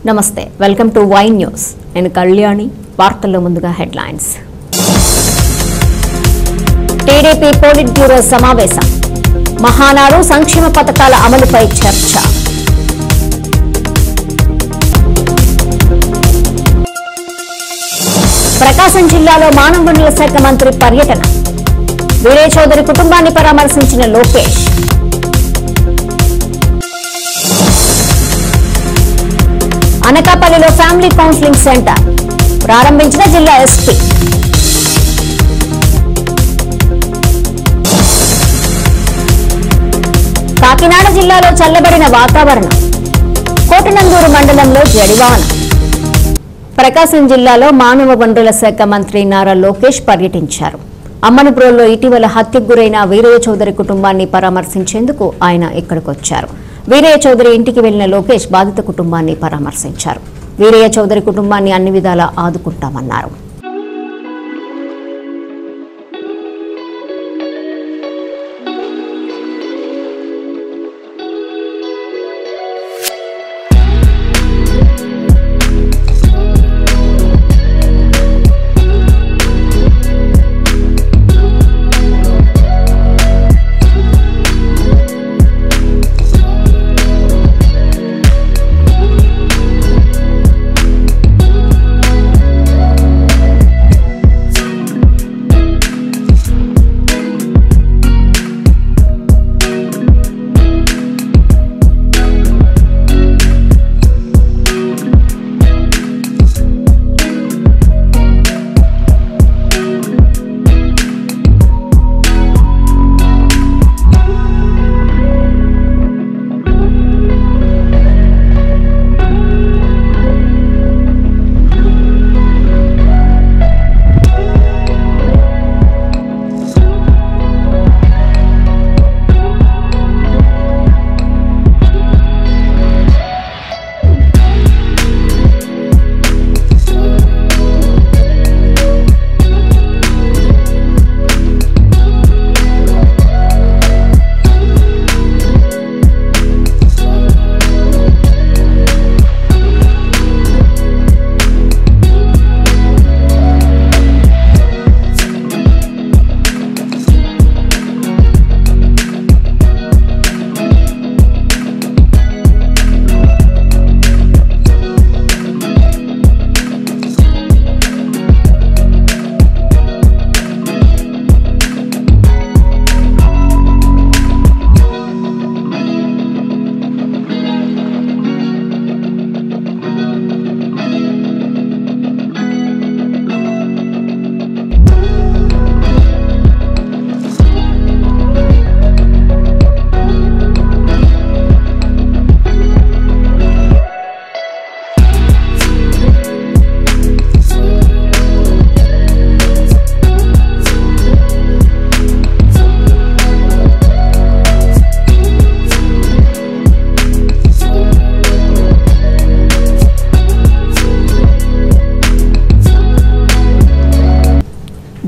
నమస్తే welcome to Y news నేను కళ్యాణి వార్తల్లో ముందుగా హెడ్లైన్స్ టీడీపీ పోలిట్ బ్యూరో సమావేశం మహానాడు సంక్షేమ పథకాల అమలుపై చర్చ ప్రకాశం జిల్లాలో మానవ వనరుల శాఖ మంత్రి పర్యటన వీరయ్య చౌదరి కుటుంబాన్ని పరామర్శించిన లోకేష్ అనకాపల్లిలో ఫ్యామిలీ కౌన్సిలింగ్ సెంటర్ ప్రారంభించిన జిల్లా ఎస్పీ కాకినాడ జిల్లాలో చల్లబడిన వాతావరణం కోటనందూరు మండలంలో జడివాన ప్రకాశం జిల్లాలో మానవ వనరుల శాఖ మంత్రి నారా లోకేష్ పర్యటించారు. అమ్మనపురంలో ఇటీవల హత్యకు గురైన వీరయ్య చౌదరి కుటుంబాన్ని పరామర్శించేందుకు ఆయన ఇక్కడికొచ్చారు. వీరయ్య చౌదరి ఇంటికి వెళ్లిన లోకేష్ బాధిత కుటుంబాన్ని పరామర్శించారు. వీరయ్య చౌదరి కుటుంబాన్ని అన్ని విధాలా ఆదుకుంటామన్నారు.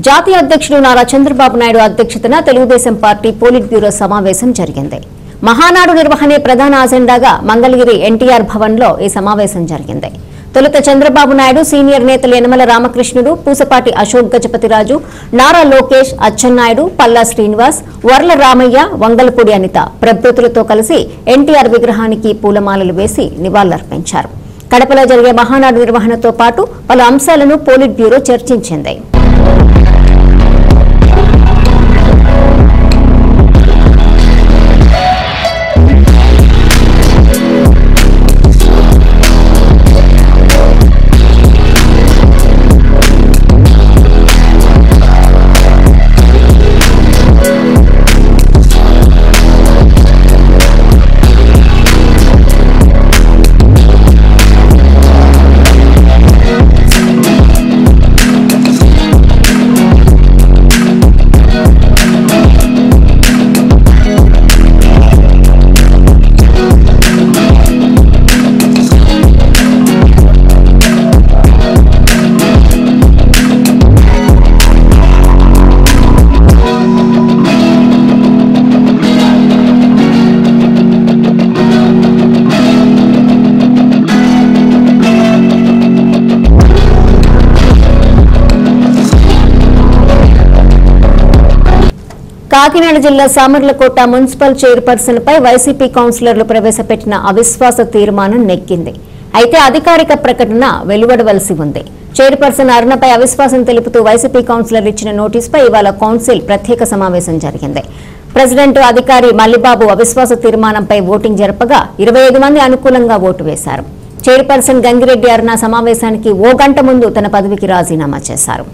జాతీయ అధ్యక్షుడు నారా చంద్రబాబు నాయుడు అధ్యక్షతన తెలుగుదేశం పార్టీ పోలిట్ బ్యూరో సమావేశం జరిగింది. మహానాడు నిర్వహణే ప్రధాన అజెండాగా మంగళగిరి ఎన్టీఆర్ భవన్లో ఈ సమావేశం జరిగింది. తొలుత చంద్రబాబు నాయుడు, సీనియర్ నేతలు యనమల రామకృష్ణుడు, పూసపాటి అశోక్ గజపతిరాజు, నారా లోకేష్, అచ్చెన్నాయుడు, పల్లా శ్రీనివాస్, వర్ల రామయ్య, వంగలపూడి అనిత ప్రభృతులతో కలిసి ఎన్టీఆర్ విగ్రహానికి పూలమాలలు వేసి నివాళులర్పించారు. కడపలో జరిగే మహానాడు నిర్వహణతో పాటు పలు అంశాలను పోలిట్ బ్యూరో చర్చించింది. కాకినాడ జిల్లా సామర్లకోట మున్సిపల్ చైర్పర్సన్ పై వైసీపీ కౌన్సిలర్లు ప్రవేశపెట్టిన అవిశ్వాస తీర్మానం నెగ్గింది. అయితే అధికారిక ప్రకటన వెలువడవలసి ఉంది. చైర్పర్సన్ అరుణపై అవిశ్వాసం తెలుపుతూ వైసీపీ కౌన్సిలర్ ఇచ్చిన నోటీసుపై ఇవాళ కౌన్సిల్ ప్రత్యేక సమావేశం జరిగింది. ప్రెసిడెంట్ అధికారి మల్లిబాబు అవిశ్వాస తీర్మానంపై ఓటింగ్ జరపగా 25 మంది అనుకూలంగా ఓటు వేశారు. చైర్పర్సన్ గంగిరెడ్డి అరుణ సమావేశానికి ఓ గంట ముందు తన పదవికి రాజీనామా చేశారు.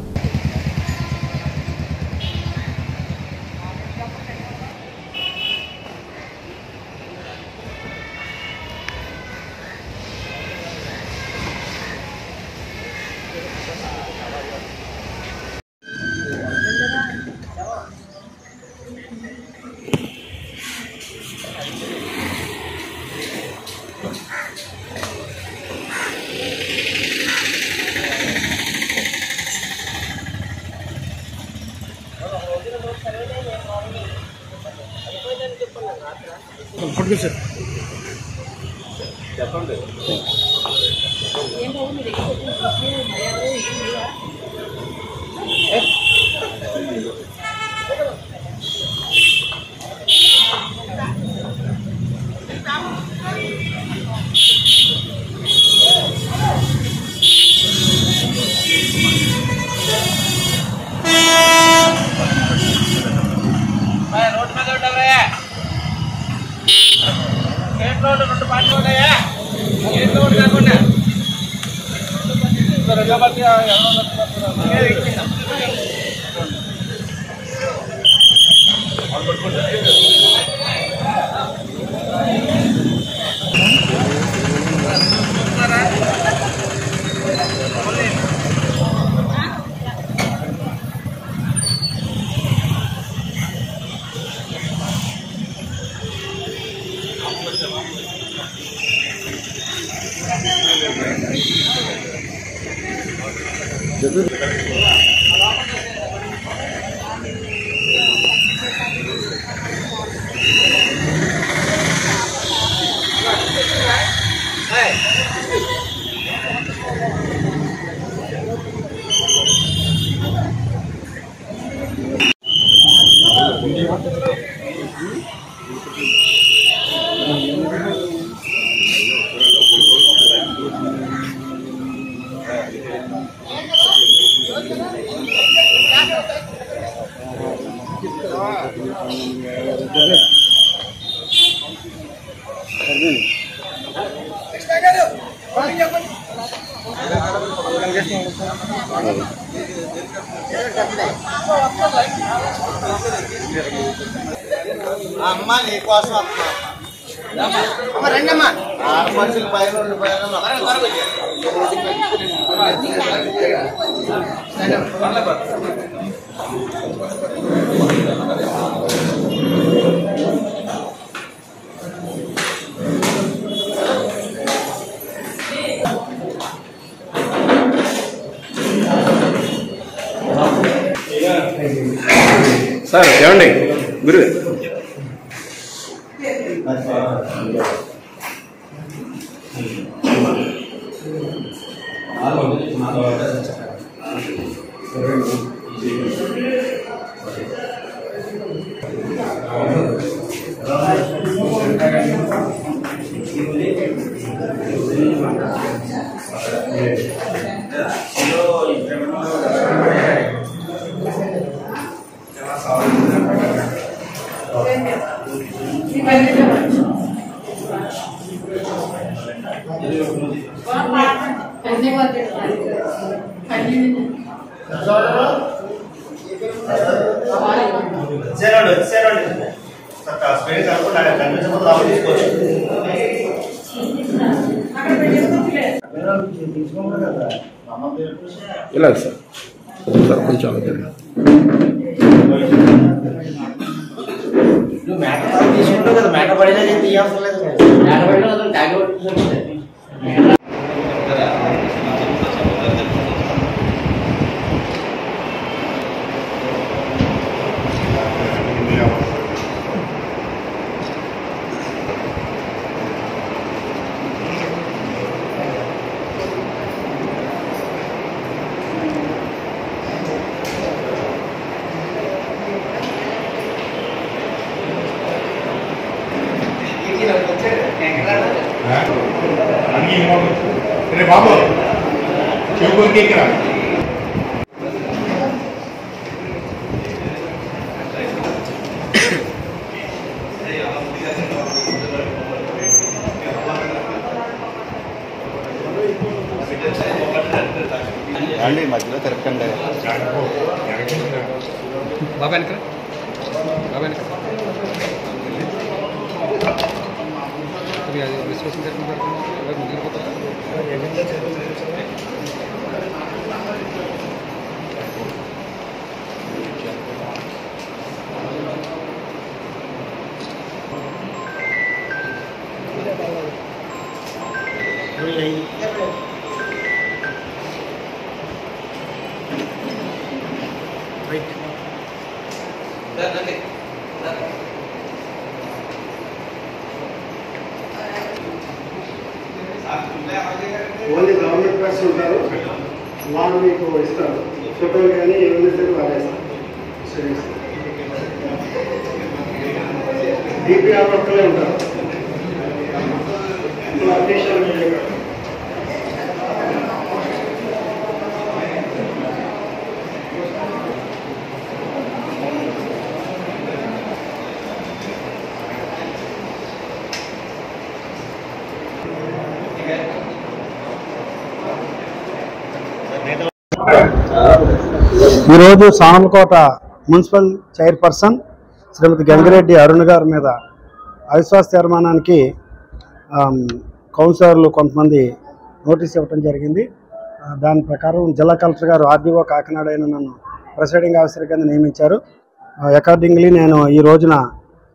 అమ్మా నీకోసం అమ్మ రండమ్మా 6 మనుషులు పైన సార్ ఏమండి గురు ఇలా సార్ సార్ కొంచెం మ్యాటర్ పడినా తీయాల్సిన లేదు మధ్యలో తిరగండి బాబా ఓన్లీ గవర్నమెంట్ బస్ ఉంటారు, వాళ్ళు మీకు ఇస్తారు ఫోటోలు కానీ ఏమైనా సరే వాళ్ళే ఇస్తారు. డిపిఆర్ ఒక్కలే ఉంటారు. ఈరోజు సామలకోట మున్సిపల్ చైర్పర్సన్ శ్రీమతి గంగిరెడ్డి అరుణ్ గారి మీద అవిశ్వాస తీర్మానానికి కౌన్సిలర్లు కొంతమంది నోటీస్ ఇవ్వడం జరిగింది. దాని ప్రకారం జిల్లా కలెక్టర్ గారు ఆర్డీఓ కాకినాడ అయిన నన్ను ప్రిసైడింగ్ ఆఫీసర్ కింద నియమించారు. అకార్డింగ్లీ నేను ఈ రోజున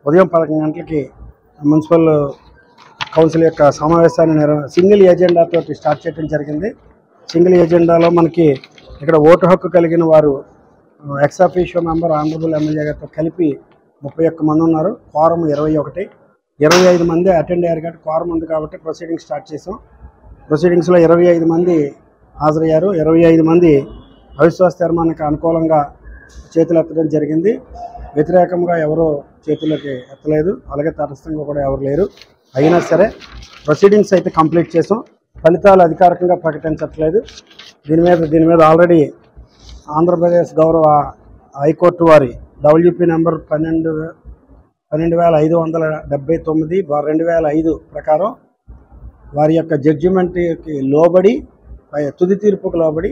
ఉదయం 11 గంటలకి మున్సిపల్ కౌన్సిల్ యొక్క సమావేశాన్ని సింగిల్ ఎజెండాతో స్టార్ట్ చేయడం జరిగింది. సింగిల్ ఎజెండాలో మనకి ఇక్కడ ఓటు హక్కు కలిగిన వారు ex officio member honourable MLA గారితో కలిపి 31 మంది ఉన్నారు. క్వారం 21, 25 మంది అటెండ్ అయ్యారు కాబట్టి క్వారం ఉంది కాబట్టి ప్రొసీడింగ్స్ స్టార్ట్ చేసాం. ప్రొసీడింగ్స్లో 25 మంది హాజరయ్యారు. 25 మంది అవిశ్వాస తీర్మానానికి అనుకూలంగా చేతులు ఎత్తడం జరిగింది. వ్యతిరేకంగా ఎవరో చేతులకి ఎత్తలేదు, అలాగే తటస్థంగా కూడా ఎవరు లేరు. అయినా సరే ప్రొసీడింగ్స్ అయితే కంప్లీట్ చేసాం. ఫలితాలు అధికారికంగా ప్రకటించట్లేదు. దీని మీద ఆల్రెడీ ఆంధ్రప్రదేశ్ గౌరవ హైకోర్టు వారి డబ్ల్యూపీ నెంబర్ 12,579/2005 ప్రకారం వారి యొక్క జడ్జిమెంట్కి లోబడి తుది తీర్పుకు లోబడి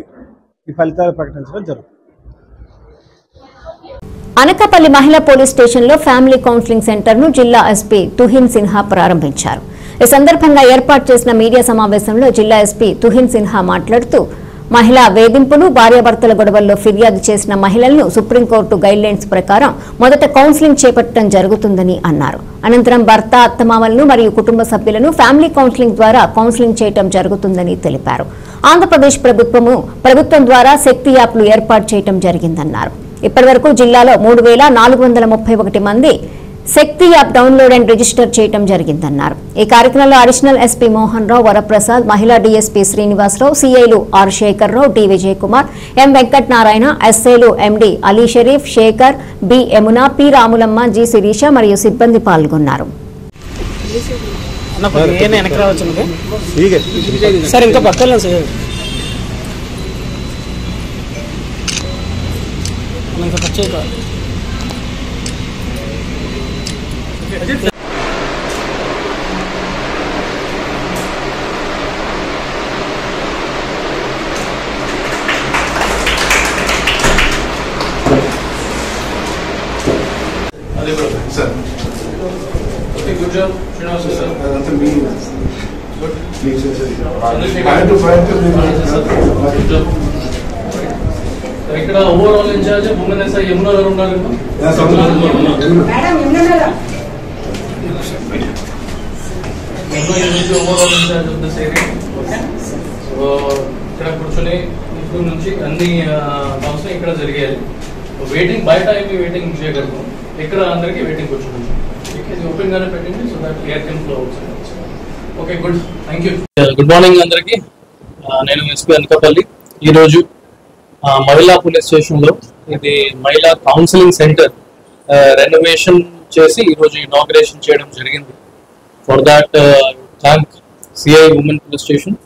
ఈ ఫలితాలు ప్రకటించడం జరుగుతుంది. అనకాపల్లి మహిళా పోలీస్ స్టేషన్లో ఫ్యామిలీ కౌన్సిలింగ్ సెంటర్ను జిల్లా ఎస్పీ తుహిన్ సిన్హా ప్రారంభించారు. ఈ సందర్భంగా ఏర్పాటు చేసిన మీడియా సమావేశంలో జిల్లా ఎస్పీ తుహిన్ సిన్హా మాట్లాడుతూ మహిళా వేధింపులు, భార్యాభర్తల గొడవల్లో ఫిర్యాదు చేసిన మహిళలను సుప్రీంకోర్టు గైడ్లైన్స్ ప్రకారం మొదట కౌన్సిలింగ్ చేపట్టడం జరుగుతుందని అన్నారు. అనంతరం భర్త, అత్తమామలను మరియు కుటుంబ సభ్యులను ఫ్యామిలీ కౌన్సిలింగ్ ద్వారా కౌన్సిలింగ్ చేయడం జరుగుతుందని తెలిపారు. ఆంధ్రప్రదేశ్ ప్రభుత్వం ద్వారా శక్తి యాప్లు ఏర్పాటు చేయడం జరిగిందన్నారు. ఇప్పటివరకు జిల్లాలో 3,431 మంది Shakti app download and register చేయడం జరిగిందన్నారు. ఈ కార్యక్రమంలో అడిషనల్ ఎస్పీ మోహన్ రావు, వరప్రసాద్, మహిళా డీఎస్పీ శ్రీనివాసరావు, సీఐలు R Sekhar Rao, D Vijay Kumar, M Venkatanarayana, ఎస్ఐలు MD Ali Sharif, Sekhar, B Yamuna, P Ramulamma, G Sirisha మరియు సిబ్బంది పాల్గొన్నారు. Sir. Okay, good job. Srinivasa sir. That's a meeting. Good. Please, sir. Good job. ఇక్కడ overall incharge women SI Yamuna గారు ఉన్నారు కదా? మేడం యమున గారు. Overall incharge of this area. Okay. So ఇక్కడ కూర్చొని ఇప్పుడు నుంచి అన్ని కౌన్సిలింగ్ ఇక్కడ జరిగాయి. వెయిటింగ్ బయట ఏమి వెయిటింగ్ చేయగలుగుతాం, ఇక్కడ అందరికీ వెయిటింగ్ కూర్చోండి. ఓపెన్ గానే పెట్టండి so that air can flow అవుతుంది. Okay, good, thank you. Good morning అందరికి. నేను ఎస్పీ అనకాపల్లి. ఈరోజు మహిళా పోలీస్ స్టేషన్ లో ఇది మహిళా కౌన్సిలింగ్ సెంటర్ రెనోవేషన్ చేసి ఈరోజు ఇనాగ్రేషన్ చేయడం జరిగింది. For that thank CI women police station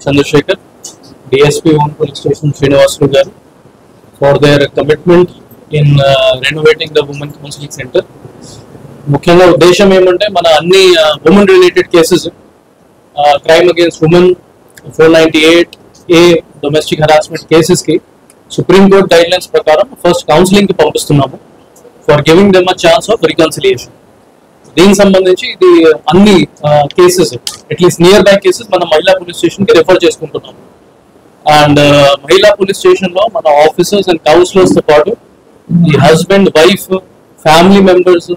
Chandrashekhar DSP One Police Station Srinivasulu garu for their commitment in renovating the Women Counseling Center. ముఖ్యంగా ఉద్దేశం ఏమంటే మన అన్ని women related cases, crime against women 498A domestic harassment cases కి supreme court guidelines ప్రకారం first counselling కి పంపిస్తున్నాము for giving them a chance of reconciliation. దీనికి సంబంధించి ఇది అన్ని cases at least nearby cases మనం మహిళా పోలీస్ స్టేషన్ కి రెఫర్ చేసుకుంటున్నాం. అండ్ మహిళా పోలీస్ స్టేషన్ లో మన ఆఫీసర్స్ అండ్ కౌన్సిలర్స్ తో పాటు ఈ husband, wife, family members,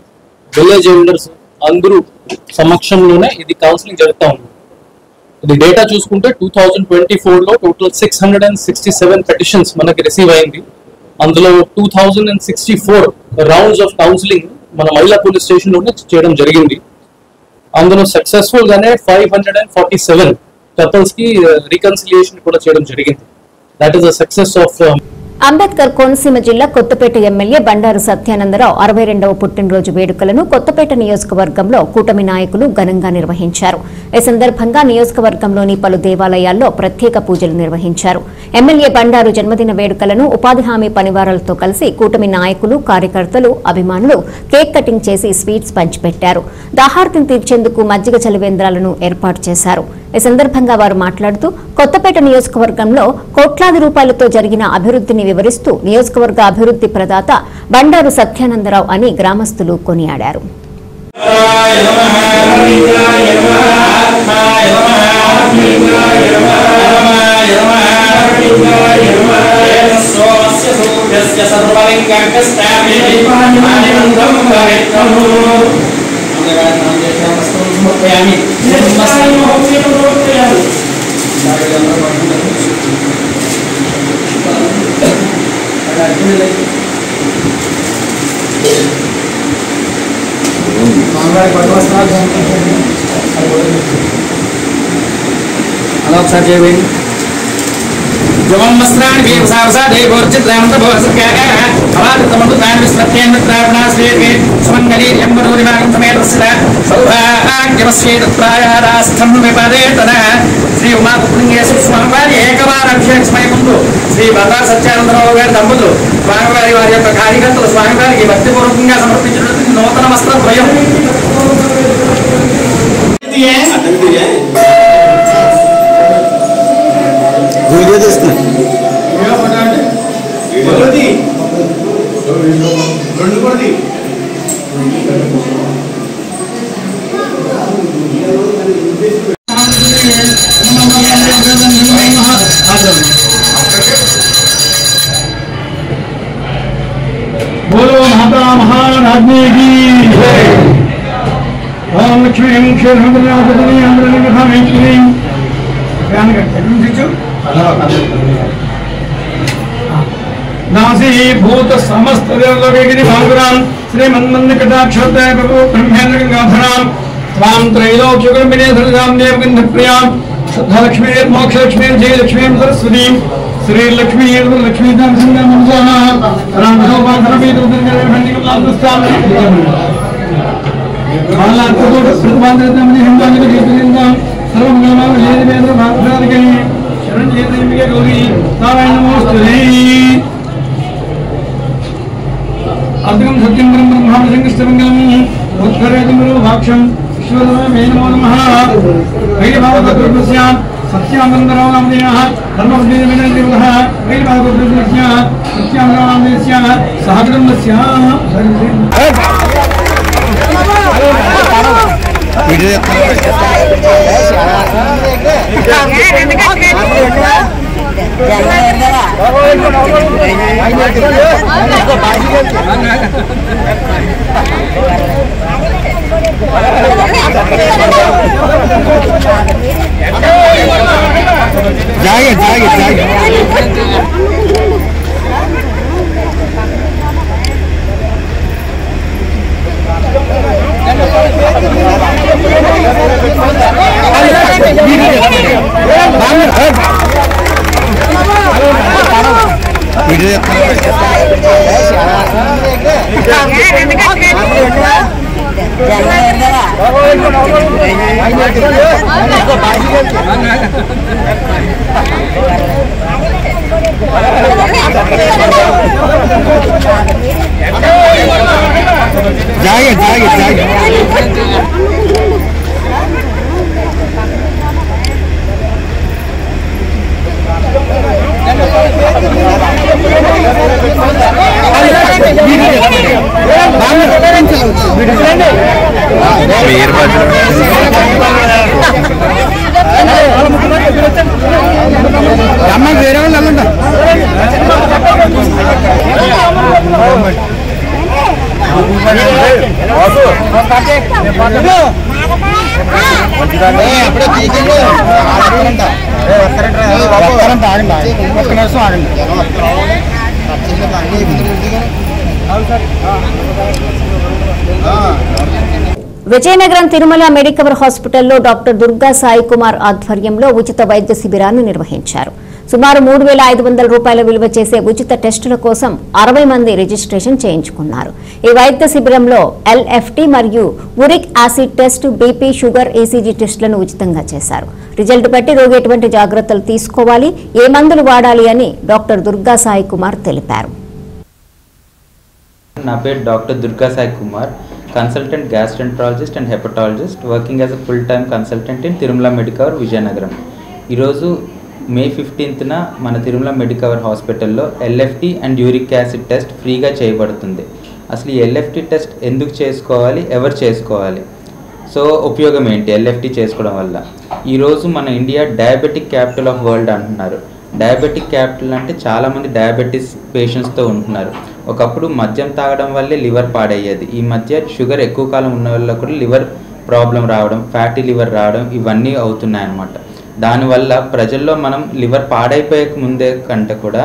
village elders అందరూ సమక్షంలోనే ఇది కౌన్సిలింగ్ జరుగుతూ ఉంది. ఇది డేటా చూసుకుంటే 2024 లో టోటల్ 667 పెటిషన్స్ మనకి రిసీవ్ అయింది. అందులో 2064 రౌండ్స్ ఆఫ్ కౌన్సిలింగ్ మన మహిళా పోలీస్ స్టేషన్ లోనే చేయడం జరిగింది. అందులో సక్సెస్ఫుల్ గానే 547 కపుల్స్ కి రికన్సిలియేషన్ కూడా చేయడం జరిగింది. That is the success of Ambedkar Konaseema జిల్లా కొత్తపేట ఎమ్మెల్యే బండారు సత్యానందరావు 62వ పుట్టినరోజు వేడుకలను కొత్తపేట నియోజకవర్గంలో కూటమి నాయకులు ఘనంగా నిర్వహించారు. ఈ సందర్భంగా నియోజకవర్గంలోని పలు దేవాలయాల్లో ప్రత్యేక పూజలు నిర్వహించారు. ఎమ్మెల్యే బండారు జన్మదిన వేడుకలను ఉపాధి హామీ పనివారులతో కలిసి కూటమి నాయకులు, కార్యకర్తలు, అభిమానులు కేక్ కటింగ్ చేసి స్వీట్స్ పంచిపెట్టారు. దాహార్తిని తీర్చేందుకు మజ్జిగ చలివేంద్రాలను ఏర్పాటు చేశారు. ఈ సందర్భంగా వారు మాట్లాడుతూ కొత్తపేట నియోజకవర్గంలో కోట్లాది రూపాయలతో జరిగిన అభివృద్ధిని వివరిస్తూ నియోజకవర్గ అభివృద్ధి ప్రదాత బండారు సత్యానందరావు అని గ్రామస్తులు కొనియాడారు. Hello, Sir Jevin. Jawan Masran, we have Sade, Borchit, Ram, the Boss, Abad, the Mamutan, Mr. Travana, State, Swangali, Yamuru, Samara, Soha, Devastate, Praya, Rastam, Vipade, Sri Umat, Swamari, Ekavara, Shakes, my Mundu, Sri Bata, Sachandra, Tambudu, Swamari, Pakari, Swamari, but the Burunga, some picture, Northern Master, video తీస్తున్నా बोलो माता महारानी की ओम लक्ष्मी नासी भूत समस्त भागुराम श्रीमन्मन्दिकटाक्षोदय प्रभु ब्रह्मेन्द्र गंगाधराम स्वाम त्रैलोक्यगुरुमिने धृताम देवगंधप्रियाम शुद्धलक्ष्मी मोक्षलक्ष्मी जयलक्ष्मी सरस्वती श्री लक्ष्मी लक्ष्मी अद्भुतं सत्यं ब्रह्माण्डसंकृष्टमंगलम् उत्तरेतुमरो भाक्षं ईश्वरमे नमो नमः वैभवगुरुस्यां सत्यामन्दरो नामधेयः धर्मपतिर्विनयदेवः वैभवगुरुस्यां सत्यामन्दरो नामधेयस्य सहकुटुम्बस्य Jangan जागे जागे जागे అమ్మ వేరే వాళ్ళు వెళ్ళండి ఒక్క నిమిషం ఆగండి విజయనగరం తిరుమల మెడికవర్ హాస్పిటల్లో డాక్టర్ దుర్గా సాయి కుమార్ ఆధ్వర్యంలో ఉచిత వైద్య శిబిరాన్ని నిర్వహించారు. సుమారు 3,500 రూపాయల విలువ చేసే ఉచిత టెస్టుల కోసం 60 మంది రిజిస్ట్రేషన్ చేయించుకున్నారు. ఈ వైద్య శిబిరంలో LFT మరియు uric acid test, BP, sugar, ECG టెస్టులను ఉచితంగా చేశారు. రిజల్ట్ బట్టి రోగి ఎటువంటి జాగ్రత్తలు తీసుకోవాలి, ఏ మందులు వాడాలి అని డాక్టర్ దుర్గా సాయి కుమార్ తెలిపారు. నా పేరు doctor Durga Sai Kumar, consultant gastroenterologist and hepatologist, working as a full time consultant in Tirumala Medicover Vizianagaram. ఈరోజు మే 15న మన తిరుమల మెడికవర్ హాస్పిటల్లో LFT and uric acid test ఫ్రీగా చేయబడుతుంది. అసలు ఈ LFT టెస్ట్ ఎందుకు చేసుకోవాలి, ఎవరు చేసుకోవాలి, సో ఉపయోగం ఏంటి LFT చేసుకోవడం వల్ల? ఈరోజు మన India diabetic capital of world అంటున్నారు. డయాబెటిక్ క్యాపిటల్ అంటే చాలామంది డయాబెటీస్ పేషెంట్స్తో ఉంటున్నారు. ఒకప్పుడు మద్యం తాగడం వల్లే లివర్ పాడయ్యేది. ఈ మధ్య షుగర్ ఎక్కువ కాలం ఉన్న వల్ల కూడా లివర్ ప్రాబ్లం రావడం, ఫ్యాటీ లివర్ రావడం ఇవన్నీ అవుతున్నాయన్నమాట. దానివల్ల ప్రజల్లో మనం లివర్ పాడైపోయే ముందే కంటే కూడా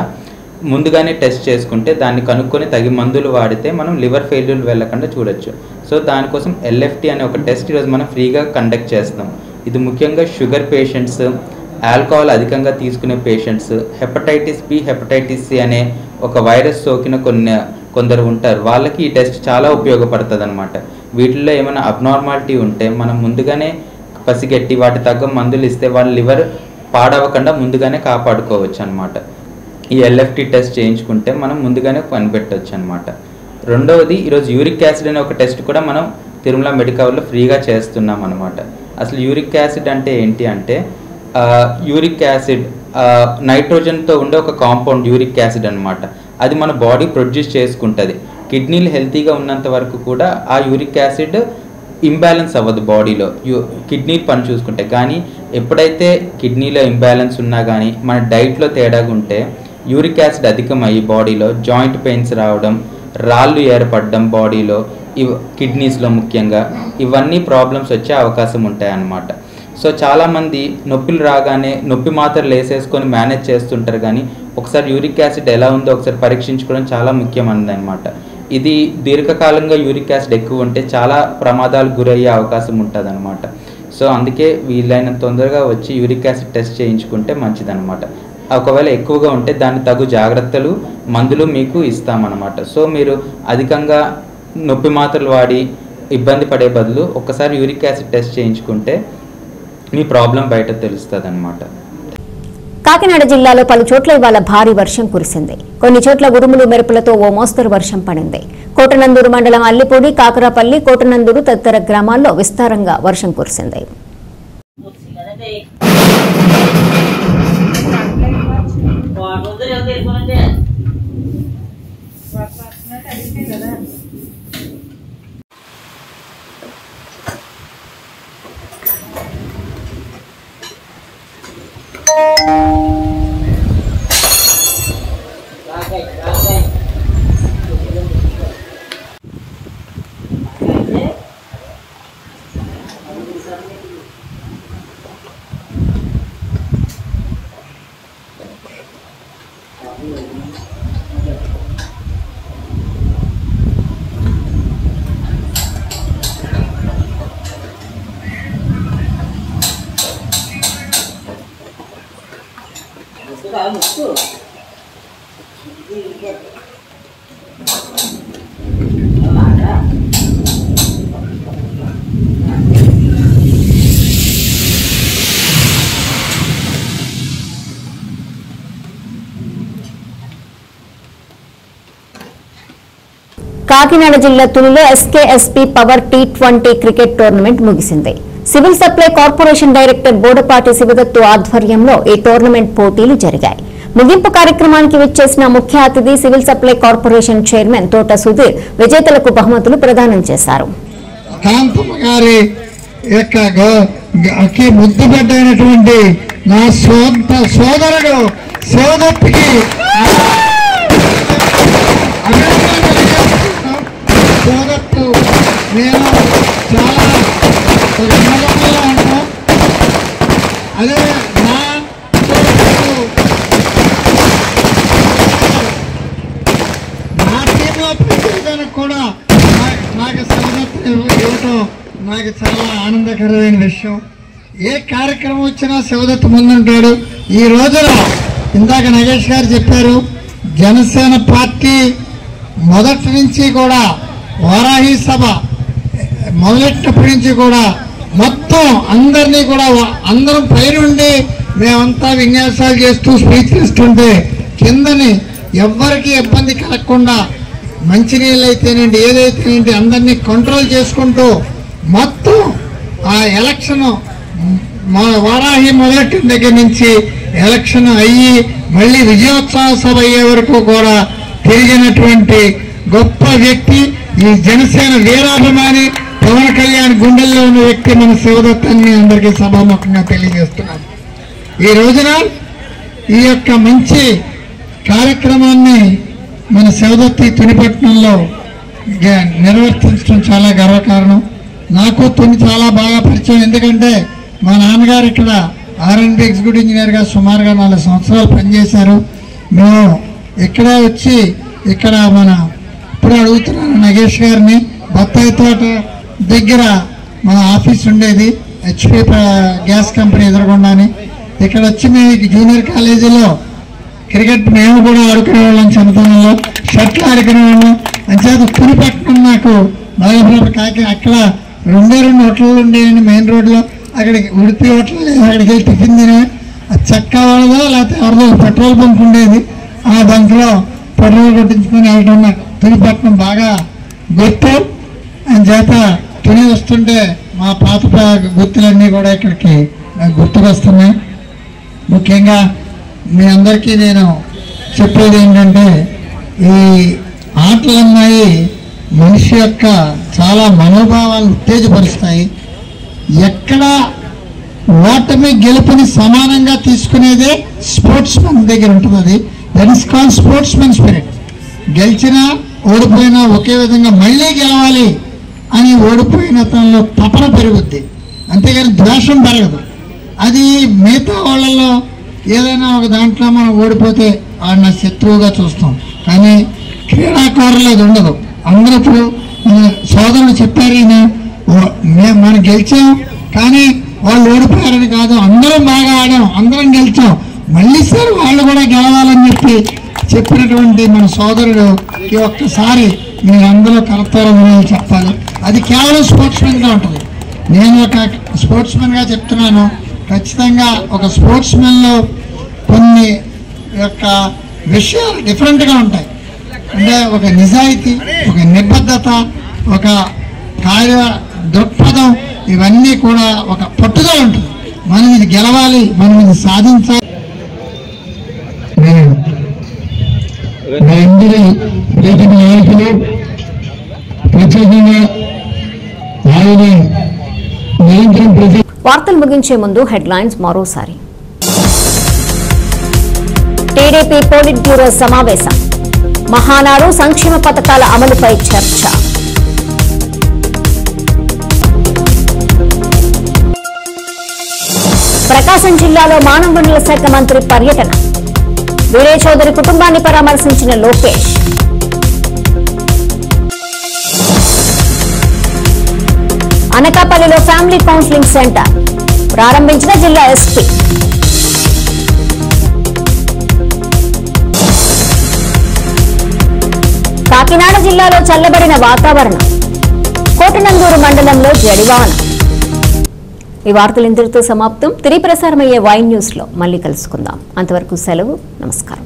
ముందుగానే టెస్ట్ చేసుకుంటే దాన్ని కనుక్కొని తగి మందులు వాడితే మనం లివర్ ఫెయిల్యూర్ వెళ్ళకుండా చూడొచ్చు. సో దానికోసం LFT అనే ఒక టెస్ట్ ఈరోజు మనం ఫ్రీగా కండక్ట్ చేస్తాం. ఇది ముఖ్యంగా షుగర్ పేషెంట్స్, ఆల్కహాల్ అధికంగా తీసుకునే patients, hepatitis B, hepatitis C అనే ఒక వైరస్ సోకిన కొందరు ఉంటారు. వాళ్ళకి ఈ టెస్ట్ చాలా ఉపయోగపడుతుంది అనమాట. వీటిల్లో ఏమైనా అబ్నార్మాలిటీ ఉంటే మనం ముందుగానే పసిగట్టి వాటి తగ్గ మందులు ఇస్తే వాళ్ళ లివర్ పాడవకుండా ముందుగానే కాపాడుకోవచ్చు అనమాట. ఈ LFT టెస్ట్ చేయించుకుంటే మనం ముందుగానే కనిపెట్టవచ్చు అనమాట. రెండవది, ఈరోజు యూరిక్ యాసిడ్ అనే ఒక టెస్ట్ కూడా మనం తిరుమల మెడికవర్లో ఫ్రీగా చేస్తున్నాం అనమాట. అసలు యూరిక్ యాసిడ్ అంటే ఏంటి అంటే, యూరిక్ యాసిడ్ నైట్రోజన్తో ఉండే ఒక కాంపౌండ్ యూరిక్ యాసిడ్ అనమాట. అది మన బాడీ ప్రొడ్యూస్ చేసుకుంటుంది. కిడ్నీలు హెల్తీగా ఉన్నంత వరకు కూడా ఆ యూరిక్ యాసిడ్ ఇంబ్యాలెన్స్ అవ్వదు బాడీలో, కిడ్నీ పని చూసుకుంటే. కానీ ఎప్పుడైతే కిడ్నీలో ఇంబ్యాలెన్స్ ఉన్నా కానీ మన డైట్లో తేడాగా ఉంటే యూరిక్ యాసిడ్ అధికమయ్యి బాడీలో జాయింట్ పెయిన్స్ రావడం, రాళ్ళు ఏర్పడడం బాడీలో, కిడ్నీస్లో ముఖ్యంగా ఇవన్నీ ప్రాబ్లమ్స్ వచ్చే అవకాశం ఉంటాయి అన్నమాట. సో చాలామంది నొప్పులు రాగానే నొప్పి మాత్రలు వేసేసుకొని మేనేజ్ చేస్తుంటారు. కానీ ఒకసారి యూరిక్ యాసిడ్ ఎలా ఉందో ఒకసారి పరీక్షించుకోవడం చాలా ముఖ్యమైనది అనమాట. ఇది దీర్ఘకాలంగా యూరిక్ యాసిడ్ ఎక్కువ ఉంటే చాలా ప్రమాదాలకు గురయ్యే అవకాశం ఉంటుంది అనమాట. సో అందుకే వీలైనంత తొందరగా వచ్చి యూరిక్ యాసిడ్ టెస్ట్ చేయించుకుంటే మంచిదన్నమాట. ఒకవేళ ఎక్కువగా ఉంటే దాన్ని తగు జాగ్రత్తలు, మందులు మీకు ఇస్తామన్నమాట. సో మీరు అధికంగా నొప్పి మాత్రలు వాడి ఇబ్బంది పడే బదులు ఒక్కసారి యూరిక్ యాసిడ్ టెస్ట్ చేయించుకుంటే మీ ప్రాబ్లం బయట తెలుస్తుంది అన్నమాట. కాకినాడ జిల్లాలో పలు చోట్ల ఇవాళ భారీ వర్షం కురిసింది. కొన్ని చోట్ల ఉరుములు మెరుపులతో ఓ మోస్తరు వర్షం పడింది. కోటనందూరు మండలం అల్లిపూడి, కాకరాపల్లి, కోటనందూరు తదితర గ్రామాల్లో విస్తారంగా వర్షం కురిసింది. కాకినాడ జిల్లా తునిలో SKSP power T20 cricket tournament ముగిసింది. Civil supply corporation director Bodapati Sivadattu ఆధ్వర్యంలో ఈ టోర్నమెంట్ పోటీలు జరిగాయి. ముగింపు కార్యక్రమానికి విచ్చేసిన ముఖ్య అతిథి సివిల్ సప్లై కార్పొరేషన్ చైర్మన్ తోట సుధీర్ విజేతలకు బహుమతులు ప్రదానం చేశారు. ముద్దుబిడ్డైనటువంటి నా సోదరుడు శివదత్తుకి శివదత్తు నేను చాలా వినోదంలో ఉంటాం. అదే నా టీంలో ప్రతి కూడా నాకు శివదత్తు ఇవ్వటం నాకు చాలా ఆనందకరమైన విషయం. ఏ కార్యక్రమం వచ్చినా శివదత్తు ముందుంటాడు. ఈ రోజున ఇందాక నగేష్ గారు చెప్పారు, జనసేన పార్టీ మొదటి నుంచి కూడా వారాహి సభ మొదలెట్టినప్పటి నుంచి కూడా మొత్తం అందరినీ కూడా అందరం పైనుండి మేమంతా విన్యాసాలు చేస్తూ స్పీచ్ ఇస్తుంటే కిందని ఎవ్వరికి ఇబ్బంది కలగకుండా మంచినీళ్ళు అయితేనేంటి ఏదైతేనేంటి అందరినీ కంట్రోల్ చేసుకుంటూ మొత్తం ఆ ఎలక్షన్ వారాహి మొదలెట్టిన దగ్గర నుంచి ఎలక్షన్ అయ్యి మళ్ళీ విజయోత్సవ సభ అయ్యే వరకు కూడా తిరిగినటువంటి గొప్ప వ్యక్తి, ఈ జనసేన వీరాభిమాని, పవన్ కళ్యాణ్ గుండెల్లో ఉన్న వ్యక్తి మన శివదత్ అని అందరికీ సభాముఖంగా తెలియజేస్తున్నాను. ఈ రోజున ఈ యొక్క మంచి కార్యక్రమాన్ని మన శివదత్తి తునిపట్నంలో నిర్వర్తించడం చాలా గర్వకారణం. నాకు తుని చాలా బాగా పరిచయం. ఎందుకంటే మా నాన్నగారు ఇక్కడ R&D ఎగ్జిక్యూటివ్ ఇంజనీర్గా సుమారుగా 4 సంవత్సరాలు పనిచేశారు. మేము ఇక్కడే వచ్చి ఇక్కడ ఇప్పుడు అడుగుతున్నాను నగేష్ గారిని, బత్తాయి తోట దగ్గర మన ఆఫీస్ ఉండేది, HP గ్యాస్ కంపెనీ ఎదురుగుండాని. ఇక్కడ వచ్చి మేము జూనియర్ కాలేజీలో క్రికెట్ మేము కూడా ఆడుకునేవాళ్ళం, చిన్నతనంలో షర్ట్లు ఆడుకునేవాళ్ళం. అంచేత తునిపట్నం నాకు బాగా కాకి అక్కడ 2 హోటళ్ళు ఉండేవి మెయిన్ రోడ్లో. అక్కడికి ఉడిపి హోటల్ అక్కడికి వెళ్ళి టిఫిన్ తినే చెక్క వాళ్ళదో లేకపోతే ఎవరిదో పెట్రోల్ బంక్ ఉండేది. ఆ బంక్లో పెట్రోల్ కొట్టించుకొని వెళ్ళడం నాకు తునిపట్నం బాగా గుర్తు. అని చేత తుని వస్తుంటే మా పాత గుర్తులన్నీ కూడా ఇక్కడికి గుర్తుకొస్తున్నాయి. ముఖ్యంగా మీ అందరికీ నేను చెప్పేది ఏంటంటే, ఈ ఆటలు అన్నాయి మనిషి యొక్క చాలా మనోభావాలను ఉత్తేజపరుస్తాయి. ఎక్కడ ఓటమి గెలుపుని సమానంగా తీసుకునేదే స్పోర్ట్స్ మెన్ దగ్గర ఉంటుంది. That is called sports men spirit. గెలిచినా ఓడిపోయినా ఒకే విధంగా మళ్ళీ గెలవాలి అని ఓడిపోయిన తనలో తపన పెరుగుద్ది, అంతేగాని ద్వేషం పెరగదు. అది మిగతా వాళ్ళల్లో ఏదైనా ఒక దాంట్లో మనం ఓడిపోతే నా శత్రువుగా చూస్తాం, కానీ క్రీడాకారులు అది ఉండదు. అందరూ ఇప్పుడు సోదరులు చెప్పారు, మనం గెలిచాం కానీ వాళ్ళు ఓడిపోయారని కాదు, అందరం బాగా ఆడాం, అందరం గెలిచాం, మళ్ళీ సార్ వాళ్ళు కూడా గెలవాలని చెప్పినటువంటి మన సోదరుడికి ఒక్కసారి మీరు అందరూ కలుపుతారని చెప్పాలి. అది కేవలం స్పోర్ట్స్మెన్గా ఉంటుంది. నేను ఒక స్పోర్ట్స్మెన్గా చెప్తున్నాను, ఖచ్చితంగా ఒక స్పోర్ట్స్మెన్లో కొన్ని యొక్క విషయాలు డిఫరెంట్గా ఉంటాయి. అంటే ఒక నిజాయితీ, ఒక నిబద్ధత, ఒక కార్య దృక్పథం, ఇవన్నీ కూడా ఒక పట్టుదల ఉంటుంది. మనం ఇది గెలవాలి, మనం ఇది సాధించాలి. నాయకులు ప్రత్యేకంగా వార్తలు ముగించే ముందు హెడ్లైన్స్ మరోసారి. టీడీపీ పోలిట్ బ్యూరో సమావేశం, మహానాడు సంక్షేమ పథకాల అమలుపై చర్చ. ప్రకాశం జిల్లాలో మానవ వనరుల శాఖ మంత్రి పర్యటన, వీరే చౌదరి కుటుంబాన్ని పరామర్శించిన లోకేష్. అనకాపల్లిలో ఫ్యామిలీ కౌన్సిలింగ్ సెంటర్ ప్రారంభించిన జిల్లా ఎస్పీ. కాకినాడ జిల్లాలో చల్లబడిన వాతావరణం, కోటనందూరు మండలంలో జడివాన. ఈ వార్తలు ఇంతటితో సమాప్తం. తిరిగి ప్రసారమయ్యే వైన్ న్యూస్ లో మళ్ళీ కలుసుకుందాం. అంతవరకు సెలవు, నమస్కారం.